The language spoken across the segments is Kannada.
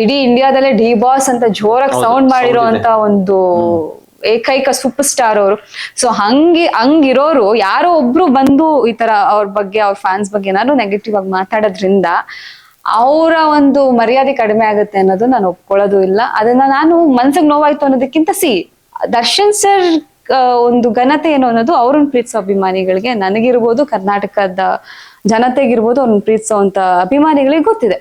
ಇಡೀ ಇಂಡಿಯಾದಲ್ಲೇ ಡಿ ಬಾಸ್ ಅಂತ ಜೋರಾಗಿ ಸೌಂಡ್ ಮಾಡಿರೋಂತ ಒಂದು ಏಕೈಕ ಸೂಪರ್ ಸ್ಟಾರ್ ಅವರು. ಸೊ ಹಂಗಿರೋರು ಯಾರೋ ಒಬ್ರು ಬಂದು ಈ ತರ ಅವ್ರ ಬಗ್ಗೆ, ಅವ್ರ ಫ್ಯಾನ್ಸ್ ಬಗ್ಗೆ ಏನಾದ್ರು ನೆಗೆಟಿವ್ ಆಗಿ ಮಾತಾಡೋದ್ರಿಂದ ಅವರ ಒಂದು ಮರ್ಯಾದೆ ಕಡಿಮೆ ಆಗುತ್ತೆ ಅನ್ನೋದು ನಾನು ಒಪ್ಕೊಳ್ಳೋದು ಇಲ್ಲ. ಅದನ್ನ ನಾನು ಮನ್ಸಿಗೆ ನೋವಾಯ್ತು ಅನ್ನೋದಕ್ಕಿಂತ ದರ್ಶನ್ ಸರ್ ಒಂದು ಘನತೆ ಏನು ಅನ್ನೋದು ಅವ್ರನ್ನ ಪ್ರೀತಿಸೋ ಅಭಿಮಾನಿಗಳಿಗೆ, ನನಗಿರ್ಬೋದು, ಕರ್ನಾಟಕದ ಜನತೆಗಿರ್ಬೋದು, ಅವ್ರನ್ನ ಪ್ರೀತಿಸೋಂತ ಅಭಿಮಾನಿಗಳಿಗೆ ಗೊತ್ತಿದೆ.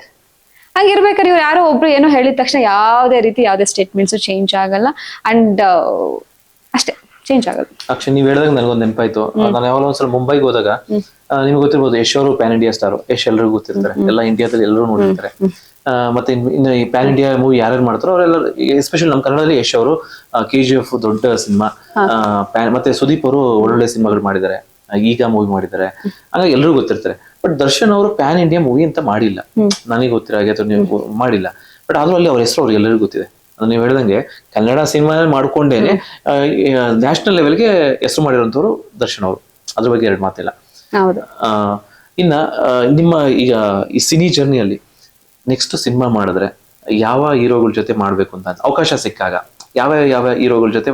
ಹಂಗಿರ್ಬೇಕಾದ್ರೆ ಇವ್ರು ಯಾರೋ ಒಬ್ರು ಏನೋ ಹೇಳಿದ ತಕ್ಷಣ ಯಾವುದೇ ಸ್ಟೇಟ್ಮೆಂಟ್ಸ್ ಚೇಂಜ್ ಆಗಲ್ಲ. ಅಂಡ್ ಅಷ್ಟೇ, ಚೇಂಜ್ ಆಗಲ್ಲ. ಅಕ್ಷಯ್, ನೀವ್ ಹೇಳಿದಾಗ ನನಗೊಂದು ನೆನಪಾಯ್ತು. ನಾನು ಯಾವಾಗ ಒಂದ್ಸಲ ಮುಂಬೈಗೆ ಹೋದಾಗ, ನಿಮ್ಗೆ ಗೊತ್ತಿರ್ಬೋದು, ಯಶ್ ಅವರು ಪ್ಯಾನ್ ಇಂಡಿಯಾ ಸ್ಟಾರ್. ಯಶ್ ಎಲ್ರಿಗೂ ಗೊತ್ತಿರ್ತಾರೆ, ಎಲ್ಲ ಇಂಡಿಯಾದಲ್ಲಿ ಎಲ್ಲರೂ ನೋಡಿರ್ತಾರೆ. ಮತ್ತೆ ಇನ್ನು ಈ ಪ್ಯಾನ್ ಇಂಡಿಯಾ ಮೂವಿ ಯಾರ್ಯಾರು ಮಾಡ್ತಾರೋ ಅವರೆಲ್ಲ, ಎಸ್ಪೆಷಲಿ ನಮ್ಮ ಕನ್ನಡದಲ್ಲಿ ಯಶ್ ಅವರು KGF ದೊಡ್ಡ ಸಿನಿಮಾ, ಮತ್ತೆ ಸುದೀಪ್ ಅವರು ಒಳ್ಳೊಳ್ಳೆ ಸಿನಿಮಾಗಳು ಮಾಡಿದ್ದಾರೆ, ಈಗ ಮೂವಿ ಮಾಡಿದ್ದಾರೆ, ಹಾಗಾಗಿ ಎಲ್ರಿಗೂ ಗೊತ್ತಿರ್ತಾರೆ. ಬಟ್ ದರ್ಶನ್ ಅವರು ಪ್ಯಾನ್ ಇಂಡಿಯಾ ಮೂವಿ ಅಂತ ಮಾಡಿಲ್ಲ, ನನಗೆ ಗೊತ್ತಿರೋ ಹಾಗೆ, ಅಥವಾ ನೀವು ಮಾಡಿಲ್ಲ. ಬಟ್ ಆದ್ರೂ ಅಲ್ಲಿ ಅವ್ರ ಹೆಸರು ಅವ್ರಿಗೆ ಎಲ್ಲರಿಗೂ ಗೊತ್ತಿದೆ. ನೀವು ಹೇಳ್ದಂಗೆ ಕನ್ನಡ ಸಿನಿಮಾ ಮಾಡ್ಕೊಂಡೇನೆ ನ್ಯಾಷನಲ್ ಲೆವೆಲ್ಗೆ ಹೆಸರು ಮಾಡಿರುವಂತವ್ರು ದರ್ಶನ್ ಅವರು, ಅದ್ರ ಬಗ್ಗೆ ಎರಡು ಮಾತಿಲ್ಲ. ಇನ್ನ ನಿಮ್ಮ ಈಗ ಈ ಸಿನಿ ಜರ್ನಿಯಲ್ಲಿ ನೆಕ್ಸ್ಟ್ ಸಿನಿಮಾ ಮಾಡಿದ್ರೆ ಯಾವ ಹೀರೋಗಳ ಜೊತೆ ಮಾಡ್ಬೇಕು ಅಂತ ಅವಕಾಶ ಸಿಕ್ಕಾಗ ಯಾವ ಹೀರೋಗಳ ಜೊತೆ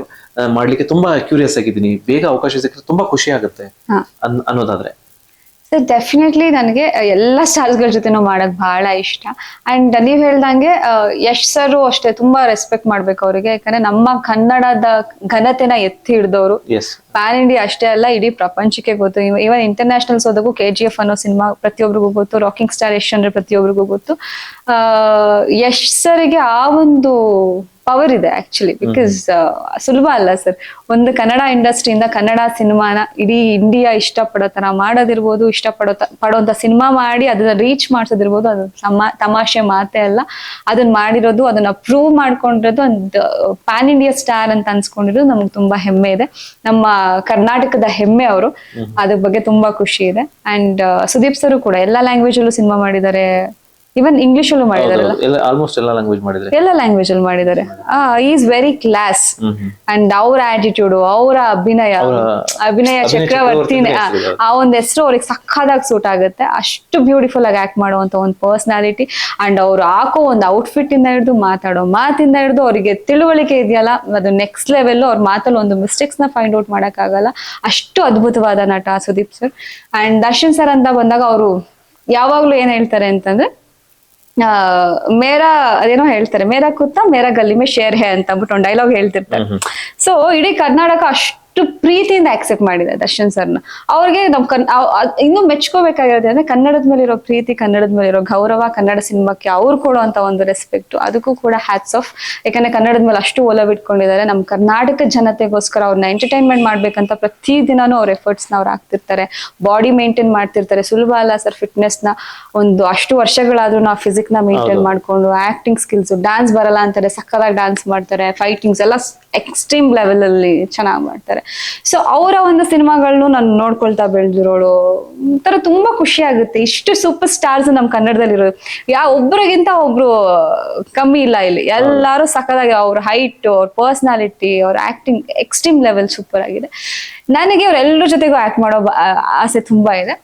ಮಾಡ್ಲಿಕ್ಕೆ ತುಂಬಾ ಕ್ಯೂರಿಯಸ್ ಆಗಿದ್ದೀನಿ, ಬೇಗ ಅವಕಾಶ ಸಿಕ್ಕರೆ ತುಂಬಾ ಖುಷಿ ಆಗುತ್ತೆ ಅನ್ನೋದಾದ್ರೆ? ಸರ್, ಡೆಫಿನೆಟ್ಲಿ ನನಗೆ ಎಲ್ಲ ಸ್ಟಾರ್ಸ್ಗಳ ಜೊತೆನೂ ಮಾಡಕ್ ಬಹಳ ಇಷ್ಟ. ಅಂಡ್ ನೀವ್ ಹೇಳ್ದಂಗೆ ಯಶ್ ಸರ್ ಅಷ್ಟೇ, ತುಂಬಾ ರೆಸ್ಪೆಕ್ಟ್ ಮಾಡ್ಬೇಕು ಅವರಿಗೆ. ಯಾಕಂದ್ರೆ ನಮ್ಮ ಕನ್ನಡದ ಘನತೆನ ಎತ್ತಿ ಹಿಡ್ದವ್ರು. ಪ್ಯಾನ್ ಇಂಡಿಯಾ ಅಷ್ಟೇ ಅಲ್ಲ, ಇಡೀ ಪ್ರಪಂಚಕ್ಕೆ ಗೊತ್ತು. ಇವನ್ ಇಂಟರ್ನ್ಯಾಷನಲ್ಸ್ ಹೋದಾಗೂ KGF ಅನ್ನೋ ಸಿನಿಮಾ ಪ್ರತಿಯೊಬ್ಬರಿಗೂ ಗೊತ್ತು, ರಾಕಿಂಗ್ ಸ್ಟಾರ್ ಯಶ್ ಅಂದ್ರೆ ಪ್ರತಿಯೊಬ್ಬರಿಗೂ ಗೊತ್ತು. ಯಶ್ ಸರ್ಗೆ ಆ ಒಂದು ಪವರ್ ಇದೆ ಆಕ್ಚುಲಿ. ಬಿಕಾಸ್ ಸುಲಭ ಅಲ್ಲ ಸರ್, ಒಂದು ಕನ್ನಡ ಇಂಡಸ್ಟ್ರಿಯಿಂದ ಕನ್ನಡ ಸಿನಿಮಾನ ಇಡೀ ಇಂಡಿಯಾ ಇಷ್ಟಪಡೋ ತರ ಮಾಡೋದಿರ್ಬೋದು, ಪಡೋಂತ ಸಿನಿಮಾ ಮಾಡಿ ಅದನ್ನ ರೀಚ್ ಮಾಡ್ಸೋದಿರ್ಬೋದು, ಅದು ತಮಾಷೆ ಮಾತೇ ಅಲ್ಲ. ಅದನ್ನ ಮಾಡಿರೋದು, ಅದನ್ನ ಪ್ರೂವ್ ಮಾಡ್ಕೊಂಡಿರೋದು, ಒಂದು ಪ್ಯಾನ್ ಇಂಡಿಯಾ ಸ್ಟಾರ್ ಅಂತ ಅನ್ಸ್ಕೊಂಡಿರೋದು ನಮ್ಗೆ ತುಂಬಾ ಹೆಮ್ಮೆ ಇದೆ. ನಮ್ಮ ಕರ್ನಾಟಕದ ಹೆಮ್ಮೆ ಅವರು, ಅದ್ರ ಬಗ್ಗೆ ತುಂಬಾ ಖುಷಿ ಇದೆ. ಅಂಡ್ ಸುದೀಪ್ ಸರ್ ಕೂಡ ಎಲ್ಲಾ ಲ್ಯಾಂಗ್ವೇಜ್ ಅಲ್ಲೂ ಸಿನಿಮಾ ಮಾಡಿದ್ದಾರೆ, ಇವನ್ ಇಂಗ್ಲಿಷ್ ಅಲ್ಲೂ ಮಾಡಿದಾರೆ, ಆಲ್ಮೋಸ್ಟ್ ಎಲ್ಲ ಲ್ಯಾಂಗ್ವೇಜ್ ಮಾಡಿದ್ದಾರೆ, ಎಲ್ಲ ಲ್ಯಾಂಗ್ವೇಜ್ ಅಲ್ಲಿ ಮಾಡಿದ್ದಾರೆ. Is very class. ಅಂಡ್ ಅವ್ರ ಆಟಿಟ್ಯೂಡ್, ಅವರ ಅಭಿನಯ ಚಕ್ರವರ್ತಿನೇ, ಆ ಒಂದ್ ಹೆಸರು ಅವ್ರಿಗೆ ಸಕ್ಕದಾಗಿ ಸೂಟ್ ಆಗುತ್ತೆ. ಅಷ್ಟು ಬ್ಯೂಟಿಫುಲ್ ಆಗಿ ಆಕ್ಟ್ ಮಾಡುವಂತ ಒಂದು ಪರ್ಸನಾಲಿಟಿ. ಅಂಡ್ ಅವ್ರು ಹಾಕೋ ಒಂದು ಔಟ್ಫಿಟ್ ಇಂದ ಹಿಡಿದು, ಮಾತಾಡೋ ಮಾತಿಂದ ಹಿಡಿದು, ಅವರಿಗೆ ತಿಳುವಳಿಕೆ ಇದೆಯಲ್ಲ, ಅದು ನೆಕ್ಸ್ಟ್ ಲೆವೆಲ್. ಅವ್ರ ಮಾತಲ್ಲಿ ಒಂದು ಮಿಸ್ಟೇಕ್ಸ್ ನ ಫೈಂಡ್ ಔಟ್ ಮಾಡಕ್ ಆಗಲ್ಲ, ಅಷ್ಟು ಅದ್ಭುತವಾದ ನಟ Sudeep sir. And Darshan sir ಅಂತ ಬಂದಾಗ ಅವರು ಯಾವಾಗ್ಲೂ ಏನ್ ಹೇಳ್ತಾರೆ ಅಂತಂದ್ರೆ, ಅದೇನೋ ಹೇಳ್ತಾರೆ, ಮೇರಾ ಕುತ್ತ ಮೇರಾ ಗಲ್ಲಿ ಮೇ ಶೇರ್ ಹೇ ಅಂತ ಅಂದ್ಬಿಟ್ಟು ಒಂದು ಡೈಲಾಗ್ ಹೇಳ್ತಿರ್ತಾರೆ. ಸೊ ಇಡೀ ಕರ್ನಾಟಕ ಅಷ್ಟು ಪ್ರೀತಿಯಿಂದ ಆಕ್ಸೆಪ್ಟ್ ಮಾಡಿದೆ ದರ್ಶನ್ ಸರ್ನ. ಅವ್ರಿಗೆ ಇನ್ನೂ ಮೆಚ್ಕೋಬೇಕಾಗಿರೋದು ಅಂದ್ರೆ ಕನ್ನಡದ ಮೇಲೆ ಇರೋ ಪ್ರೀತಿ, ಕನ್ನಡದ ಮೇಲೆ ಇರೋ ಗೌರವ, ಕನ್ನಡ ಸಿನಿಮಾಕ್ಕೆ ಅವ್ರು ಕೊಡುವಂತ ಒಂದು ರೆಸ್ಪೆಕ್ಟ್, ಅದಕ್ಕೂ ಕೂಡ ಹ್ಯಾಟ್ಸ್ ಆಫ್. ಯಾಕಂದ್ರೆ ಕನ್ನಡದ ಮೇಲೆ ಅಷ್ಟು ಒಲವಿಟ್ಕೊಂಡಿದ್ದಾರೆ. ನಮ್ಮ ಕರ್ನಾಟಕ ಜನತೆಗೋಸ್ಕರ ಅವ್ರನ್ನ ಎಂಟರ್ಟೈನ್ಮೆಂಟ್ ಮಾಡ್ಬೇಕಂತ ಪ್ರತಿ ದಿನಾನು ಅವ್ರ ಎಫರ್ಟ್ಸ್ ನ ಅವ್ರು ಹಾಕ್ತಿರ್ತಾರೆ, ಬಾಡಿ ಮೇಂಟೈನ್ ಮಾಡ್ತಿರ್ತಾರೆ. ಸುಲಭ ಅಲ್ಲ ಸರ್, ಫಿಟ್ನೆಸ್ ನ ಒಂದು ಅಷ್ಟು ವರ್ಷಗಳಾದ್ರೂ ನಾವು ಫಿಸಿಕ್ ನ ಮೇಂಟೈನ್ ಮಾಡ್ಕೊಂಡು, ಆಕ್ಟಿಂಗ್ ಸ್ಕಿಲ್ಸ್, ಡ್ಯಾನ್ಸ್ ಬರಲ್ಲ ಅಂತಾರೆ, ಸಕ್ಕದಾಗಿ ಡ್ಯಾನ್ಸ್ ಮಾಡ್ತಾರೆ, ಫೈಟಿಂಗ್ಸ್ ಎಲ್ಲ ಎಕ್ಸ್ಟ್ರೀಮ್ ಲೆವೆಲ್ ಅಲ್ಲಿ ಚೆನ್ನಾಗಿ ಮಾಡ್ತಾರೆ. ಸೊ ಅವರ ಒಂದು ಸಿನಿಮಾಗಳನ್ನು ನಾನು ನೋಡ್ಕೊಳ್ತಾ ಬೆಳೆದಿರೋಳು ಒಂಥರ ತುಂಬಾ ಖುಷಿ ಆಗುತ್ತೆ. ಇಷ್ಟು ಸೂಪರ್ ಸ್ಟಾರ್ಸ್ ನಮ್ ಕನ್ನಡದಲ್ಲಿ ಇರೋದು, ಒಬ್ಬರಿಗಿಂತ ಒಬ್ರು ಕಮ್ಮಿ ಇಲ್ಲ ಇಲ್ಲಿ. ಎಲ್ಲಾರು ಸಕ್ಕದಾಗಿ, ಅವ್ರ ಹೈಟ್, ಅವ್ರ ಪರ್ಸನಾಲಿಟಿ, ಅವ್ರ ಆಕ್ಟಿಂಗ್ ಎಕ್ಸ್ಟ್ರೀಮ್ ಲೆವೆಲ್ ಸೂಪರ್ ಆಗಿದೆ. ನನಗೆ ಅವ್ರೆಲ್ಲರ ಜೊತೆಗೂ ಆಕ್ಟ್ ಮಾಡೋ ಆಸೆ ತುಂಬಾ ಇದೆ.